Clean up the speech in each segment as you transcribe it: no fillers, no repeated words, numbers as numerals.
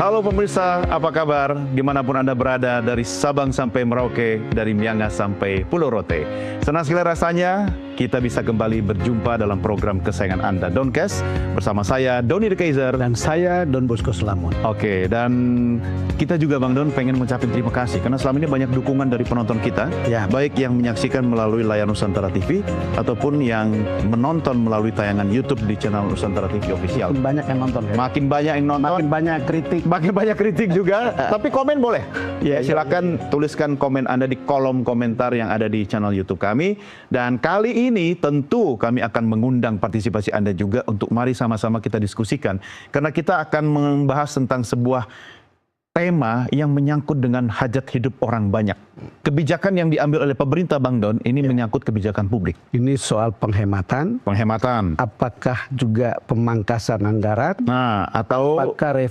Halo pemirsa, apa kabar? Dimanapun Anda berada, dari Sabang sampai Merauke, dari Miangas sampai Pulau Rote. Senang sekali rasanya kita bisa kembali berjumpa dalam program kesayangan Anda, Doncast, bersama saya, Doni The Kaiser. Dan saya, Don Bosco Selamun. Oke, dan kita juga Bang Don pengen mengucapkan terima kasih, karena selama ini banyak dukungan dari penonton kita, Ya. baik yang menyaksikan melalui layar Nusantara TV, ataupun yang menonton melalui tayangan YouTube di channel Nusantara TV Official. Makin banyak yang nonton ya. Makin banyak yang nonton, Makin banyak kritik. makin banyak kritik juga, tapi komen boleh. Ya, silakan tuliskan komen Anda di kolom komentar yang ada di channel YouTube kami. Dan kali ini tentu kami akan mengundang partisipasi Anda juga untuk mari sama-sama kita diskusikan. Karena kita akan membahas tentang sebuah tema yang menyangkut dengan hajat hidup orang banyak. Kebijakan yang diambil oleh pemerintah Bang Don ini menyangkut kebijakan publik. Ini soal penghematan. Penghematan. Apakah juga pemangkasan anggaran? Nah, atau Apakah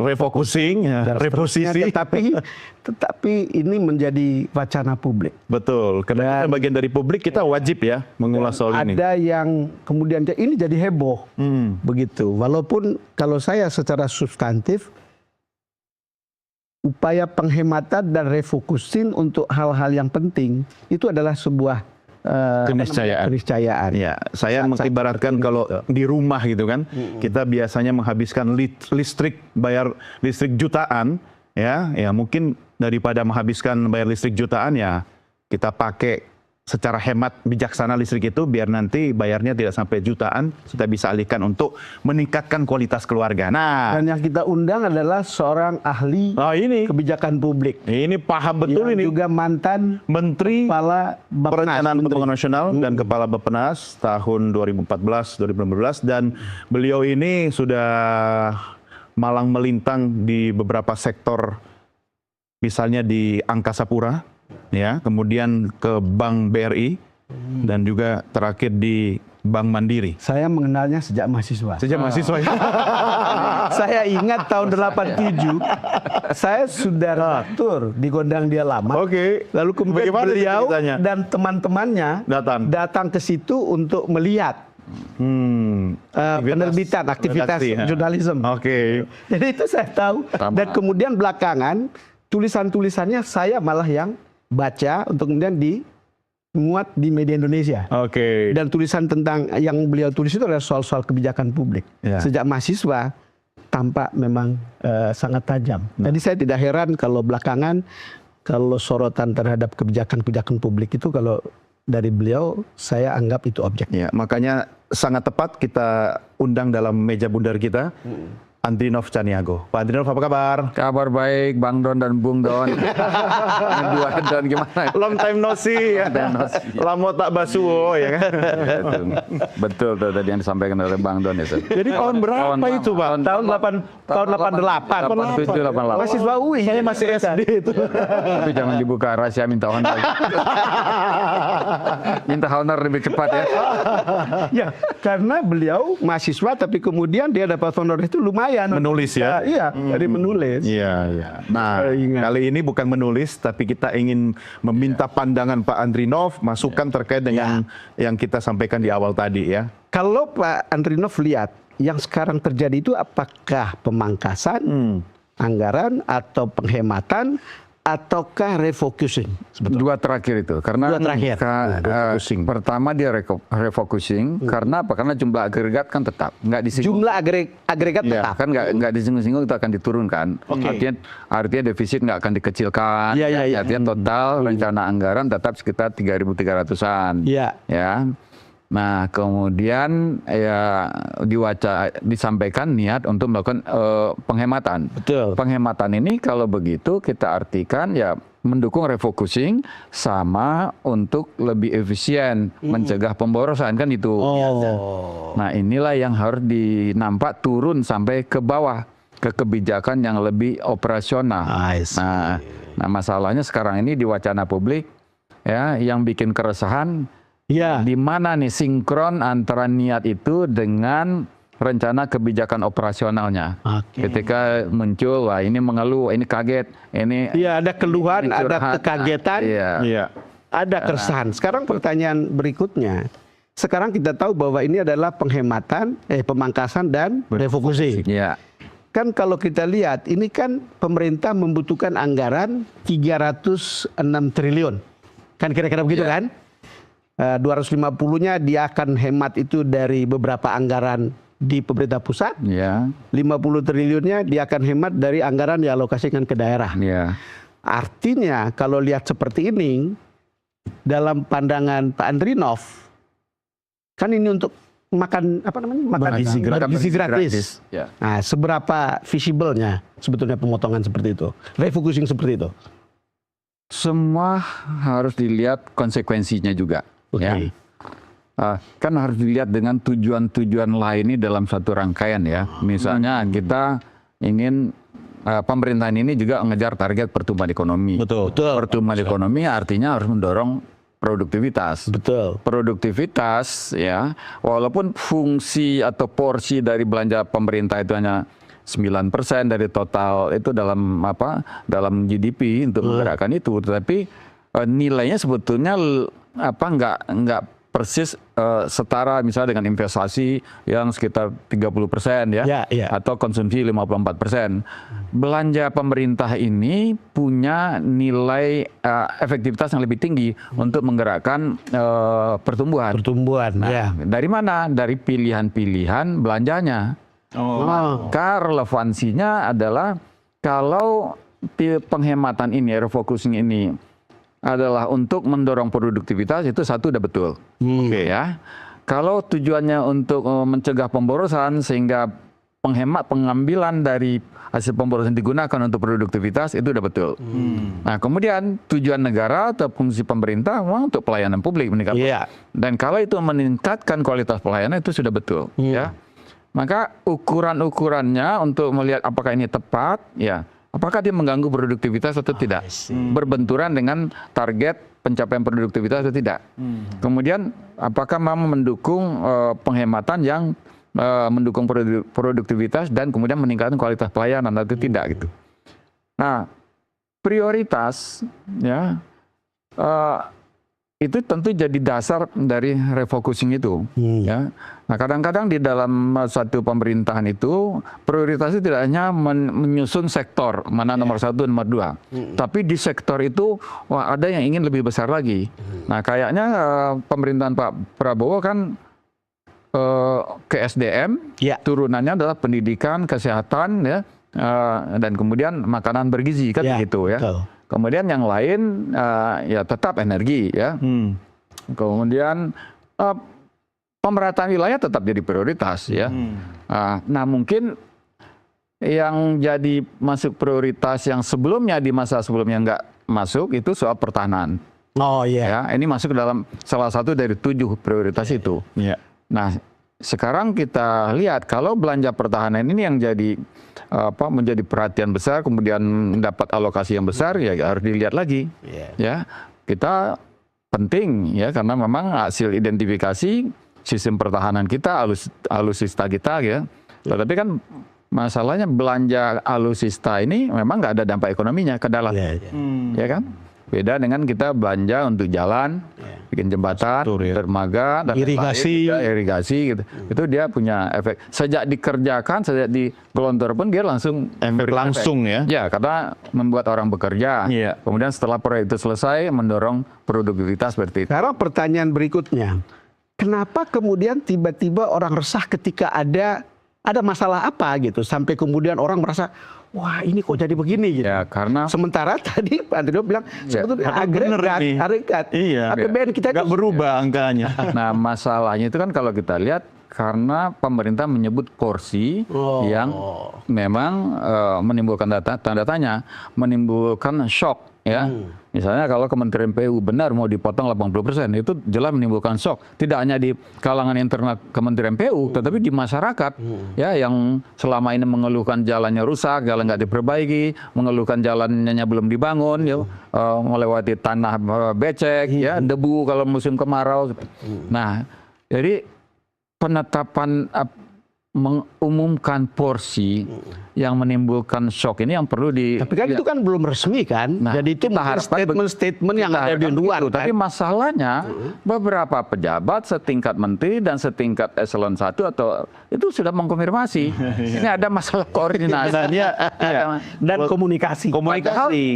refocusing, ya, reposisi. Tetapi ini menjadi wacana publik. Betul, karena kita bagian dari publik, kita wajib ya mengulas soal ini. Ada yang kemudian ini jadi heboh, begitu. Walaupun kalau saya secara substantif, upaya penghematan dan refocusing untuk hal-hal yang penting itu adalah sebuah keniscayaan. Ya, saya mengibaratkan kalau di rumah gitu kan, kita biasanya menghabiskan listrik, bayar listrik jutaan, ya mungkin daripada menghabiskan bayar listrik jutaan ya kita pakai secara hemat bijaksana listrik itu, biar nanti bayarnya tidak sampai jutaan, kita bisa alihkan untuk meningkatkan kualitas keluarga. Nah, Dan yang kita undang adalah seorang ahli kebijakan publik. Ini paham betul yang ini. juga mantan Menteri Kepala Perencanaan Pembangunan Nasional dan Kepala Bappenas tahun 2014-2015, dan beliau ini sudah malang melintang di beberapa sektor, misalnya di Angkasa Pura, ya, kemudian ke Bank BRI, dan juga terakhir di Bank Mandiri. Saya mengenalnya sejak mahasiswa. Sejak mahasiswa. Saya ingat tahun 87, saya sudah atur di gondang dia lama. Oke. Lalu kemudian Bagaimana beliau ceritanya? dan teman-temannya datang ke situ untuk melihat penerbitan, aktivitas redaksi, ya. jurnalisme. Oke. Jadi itu saya tahu. Dan kemudian belakangan tulisan-tulisannya saya malah yang baca untuk kemudian dimuat di media Indonesia. Oke. Dan tulisan tentang yang beliau tulis itu adalah soal-soal kebijakan publik. Ya. Sejak mahasiswa tampak memang sangat tajam. Jadi saya tidak heran kalau belakangan kalau sorotan terhadap kebijakan-kebijakan publik itu kalau dari beliau saya anggap itu objek. Ya, makanya sangat tepat kita undang dalam meja bundar kita Andrinov Caniago. Pak Andrinov, apa kabar? Kabar baik, Bang Don dan Bung Don. Dua Don gimana? Long time no see. Lamo tak basuo, ya kan? Betul tuh tadi yang disampaikan oleh Bang Don itu. Jadi tahun berapa itu, Pak? Tahun 88. 87, 88. Mahasiswa UI. Saya masih SD itu. Tapi jangan dibuka rahasia minta honor. Minta honor lebih cepat ya. Ya, karena beliau mahasiswa tapi kemudian dia dapat honor itu lumayan. Menulis ya? Iya, dari menulis. Iya, iya. Nah, kali ini bukan menulis, tapi kita ingin meminta pandangan Pak Andrinov, masukan terkait dengan yang kita sampaikan di awal tadi ya. Kalau Pak Andrinov lihat, yang sekarang terjadi itu apakah pemangkasan anggaran atau penghematan ataukah refocusing? Dua terakhir itu, karena Dua terakhir. Pertama dia refocusing, karena apa? Karena jumlah agregat kan tetap nggak disinggung. Jumlah agregat tetap. Kan nggak disinggung-singgung, itu akan diturunkan. Artinya defisit nggak akan dikecilkan. Artinya total rencana anggaran tetap sekitar 3.300-an. Iya. Ya. Nah, kemudian ya disampaikan niat untuk melakukan penghematan. Betul. Penghematan ini kalau begitu kita artikan ya mendukung refocusing sama untuk lebih efisien mencegah pemborosan kan itu. Nah, inilah yang harus dinampak turun sampai ke bawah ke kebijakan yang lebih operasional. Nah, masalahnya sekarang ini di wacana publik ya yang bikin keresahan. Di mana nih sinkron antara niat itu dengan rencana kebijakan operasionalnya. Ketika muncul, wah ini mengeluh, ini kaget, ini. Iya, ada keluhan, ada kekagetan, ada keresahan. Sekarang pertanyaan berikutnya, sekarang kita tahu bahwa ini adalah penghematan, pemangkasan dan refocusing. kan kalau kita lihat ini kan pemerintah membutuhkan anggaran 306 triliun. Kan kira-kira begitu kan? 250-nya dia akan hemat itu dari beberapa anggaran di pemerintah pusat. Ya. 50 triliunnya dia akan hemat dari anggaran dialokasikan ke daerah. Ya. Artinya kalau lihat seperti ini, dalam pandangan Pak Andrinov, kan ini untuk makan apa namanya, makan bergizi gratis. Ya. Nah, seberapa visible-nya sebetulnya pemotongan seperti itu, refocusing seperti itu? Semua harus dilihat konsekuensinya juga. Oke. Ya. Kan harus dilihat dengan tujuan-tujuan lain ini dalam satu rangkaian ya. Misalnya kita ingin pemerintahan ini juga mengejar target pertumbuhan ekonomi. Betul. Pertumbuhan ekonomi artinya harus mendorong produktivitas. Betul. Produktivitas ya, walaupun fungsi atau porsi dari belanja pemerintah itu hanya 9% dari total itu dalam GDP untuk menggerakkan itu, tetapi nilainya sebetulnya nggak persis setara misalnya dengan investasi yang sekitar 30% ya, atau konsumsi 54%. Belanja pemerintah ini punya nilai efektivitas yang lebih tinggi untuk menggerakkan pertumbuhan. Nah, dari mana? Dari pilihan-pilihan belanjanya. Maka relevansinya adalah kalau penghematan ini, refocusing ini adalah untuk mendorong produktivitas, itu satu udah betul. Ya. Kalau tujuannya untuk mencegah pemborosan sehingga pengambilan dari hasil pemborosan digunakan untuk produktivitas, itu udah betul. Nah, kemudian tujuan negara atau fungsi pemerintah memang untuk pelayanan publik meningkatkan. Dan kalau itu meningkatkan kualitas pelayanan, itu sudah betul. Ya. Maka ukuran-ukurannya untuk melihat apakah ini tepat, ya. Apakah dia mengganggu produktivitas atau tidak? Berbenturan dengan target pencapaian produktivitas atau tidak? Kemudian apakah memang mendukung penghematan yang mendukung produktivitas dan kemudian meningkatkan kualitas pelayanan atau tidak gitu? Nah, prioritas ya itu tentu jadi dasar dari refocusing itu. Ya. Nah, kadang-kadang di dalam satu pemerintahan itu prioritasnya tidak hanya menyusun sektor mana nomor 1, nomor 2, tapi di sektor itu ada yang ingin lebih besar lagi. Nah, kayaknya pemerintahan Pak Prabowo kan ke SDM, turunannya adalah pendidikan, kesehatan, ya, dan kemudian makanan bergizi kan begitu ya. Betul. Kemudian yang lain ya tetap energi ya. Kemudian pemerataan wilayah tetap jadi prioritas ya. Nah, mungkin yang jadi masuk prioritas yang sebelumnya di masa sebelumnya nggak masuk itu soal pertahanan. Ya, ini masuk dalam salah satu dari 7 prioritas itu. Nah, sekarang kita lihat kalau belanja pertahanan ini yang jadi menjadi perhatian besar, kemudian mendapat alokasi yang besar, ya harus dilihat lagi. Ya, kita penting ya karena memang hasil identifikasi sistem pertahanan kita, alutsista kita ya. Tetapi kan masalahnya belanja alutsista ini memang nggak ada dampak ekonominya ke dalam, ya kan? Beda dengan kita belanja untuk jalan, bikin jembatan, dermaga, dan irigasi gitu. Itu dia punya efek. Sejak dikerjakan, sejak digelontor pun dia langsung efek langsung ya. Ya, karena membuat orang bekerja. Kemudian setelah proyek itu selesai, mendorong produktivitas seperti itu. Sekarang pertanyaan berikutnya, kenapa kemudian tiba-tiba orang resah ketika ada masalah apa gitu, sampai kemudian orang merasa wah ini kok jadi begini gitu. Ya, karena sementara tadi Pak Andrinov bilang sebetulnya agregat. APBN kita nggak berubah angkanya. Nah, masalahnya itu kan kalau kita lihat karena pemerintah menyebut porsi yang memang menimbulkan tanda tanya, menimbulkan shock ya. Misalnya kalau Kementerian PU benar mau dipotong 80%, itu jelas menimbulkan shock. Tidak hanya di kalangan internal Kementerian PU, tetapi di masyarakat ya yang selama ini mengeluhkan jalannya rusak, jalan nggak diperbaiki, mengeluhkan jalannya belum dibangun, ya, melewati tanah becek, ya, debu kalau musim kemarau. Nah, jadi penetapan mengumumkan porsi yang menimbulkan shock ini yang perlu Tapi kan itu kan belum resmi kan. Nah, Jadi itu kita harapkan statement yang ada di harapkan luar. begitu. Kan? Tapi masalahnya beberapa pejabat setingkat menteri dan setingkat eselon 1 atau itu sudah mengkonfirmasi. Ini ada masalah koordinasi. Dan komunikasi.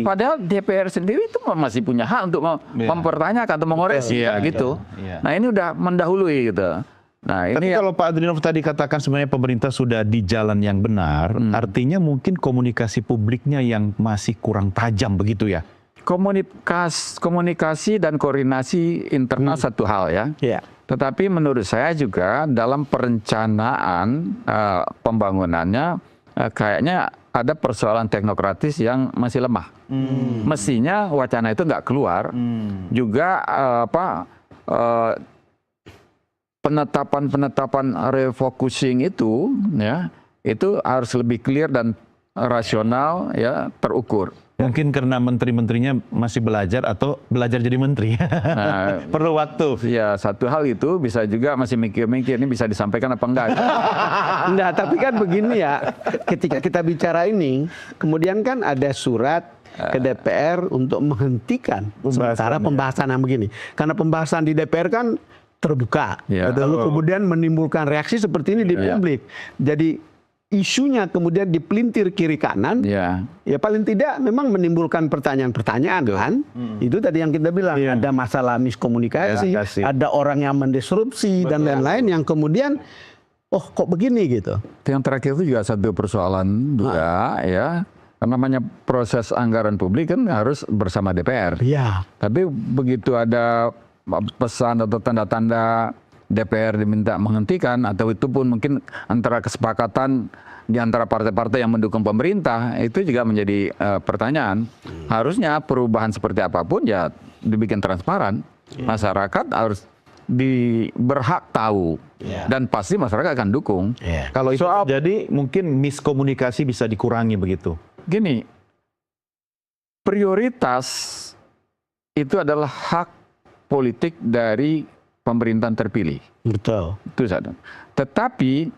Padahal DPR sendiri itu masih punya hak untuk mempertanyakan atau mengoreksi gitu. Nah ini udah mendahului gitu. Nah, Tapi ini kalau Pak Adrinov tadi katakan sebenarnya pemerintah sudah di jalan yang benar, artinya mungkin komunikasi publiknya yang masih kurang tajam begitu ya? komunikasi dan koordinasi internal satu hal ya. Ya. Tetapi menurut saya juga dalam perencanaan pembangunannya kayaknya ada persoalan teknokratis yang masih lemah. Mestinya wacana itu nggak keluar. Juga penetapan refocusing itu ya itu harus lebih clear dan rasional ya, terukur. Mungkin karena menteri-menterinya masih belajar atau belajar jadi menteri. Nah, perlu waktu. Ya, satu hal itu bisa juga masih mikir-mikir ini bisa disampaikan apa enggak. Enggak, tapi kan begini ya, ketika kita bicara ini, kemudian kan ada surat ke DPR untuk menghentikan sementara pembahasan yang begini. Karena pembahasan di DPR kan terbuka, Ya. lalu kemudian menimbulkan reaksi seperti ini di publik. Jadi isunya kemudian dipelintir kiri kanan, ya paling tidak memang menimbulkan pertanyaan-pertanyaan kan. Itu tadi yang kita bilang, ada masalah miskomunikasi, ada orang yang mendisrupsi dan lain-lain yang kemudian, oh kok begini gitu. Yang terakhir itu juga satu persoalan juga ya. Karena namanya proses anggaran publik kan harus bersama DPR. Iya. Tapi begitu ada pesan atau tanda-tanda DPR diminta menghentikan atau itu pun mungkin antara kesepakatan di antara partai-partai yang mendukung pemerintah itu juga menjadi pertanyaan. Harusnya perubahan seperti apapun ya dibikin transparan. Masyarakat harus berhak tahu dan pasti masyarakat akan dukung. Kalau itu jadi mungkin miskomunikasi bisa dikurangi begitu. Gini, prioritas itu adalah hak politik dari pemerintahan terpilih. Betul. Itu satu. Tetapi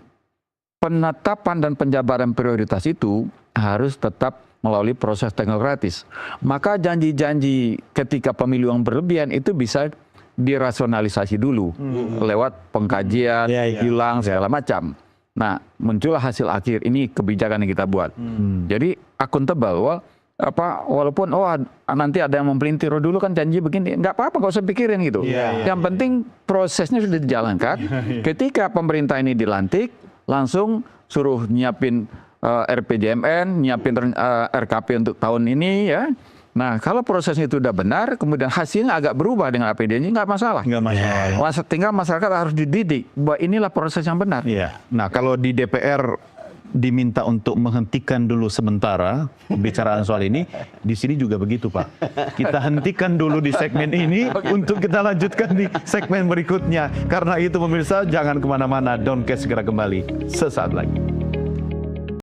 penetapan dan penjabaran prioritas itu harus tetap melalui proses teknokratis. Maka janji-janji ketika pemilu yang berlebihan itu bisa dirasionalisasi dulu lewat pengkajian, hilang segala macam. Nah, muncullah hasil akhir ini kebijakan yang kita buat. Jadi akuntabel walaupun nanti ada yang mempelintir dulu kan janji begini, nggak apa-apa, nggak usah pikirin gitu. Yang penting prosesnya sudah dijalankan. Ketika pemerintah ini dilantik, langsung suruh nyiapin RPJMN, nyiapin RKP untuk tahun ini ya. Nah, kalau prosesnya itu udah benar, kemudian hasilnya agak berubah dengan APD-nya, nggak masalah. Nggak masalah. Tinggal masyarakat harus dididik bahwa inilah proses yang benar. Iya. Nah, kalau di DPR diminta untuk menghentikan dulu sementara pembicaraan soal ini, di sini juga begitu, Pak. Kita hentikan dulu di segmen ini untuk kita lanjutkan di segmen berikutnya. Karena itu pemirsa, jangan kemana-mana. Doncast segera kembali sesaat lagi.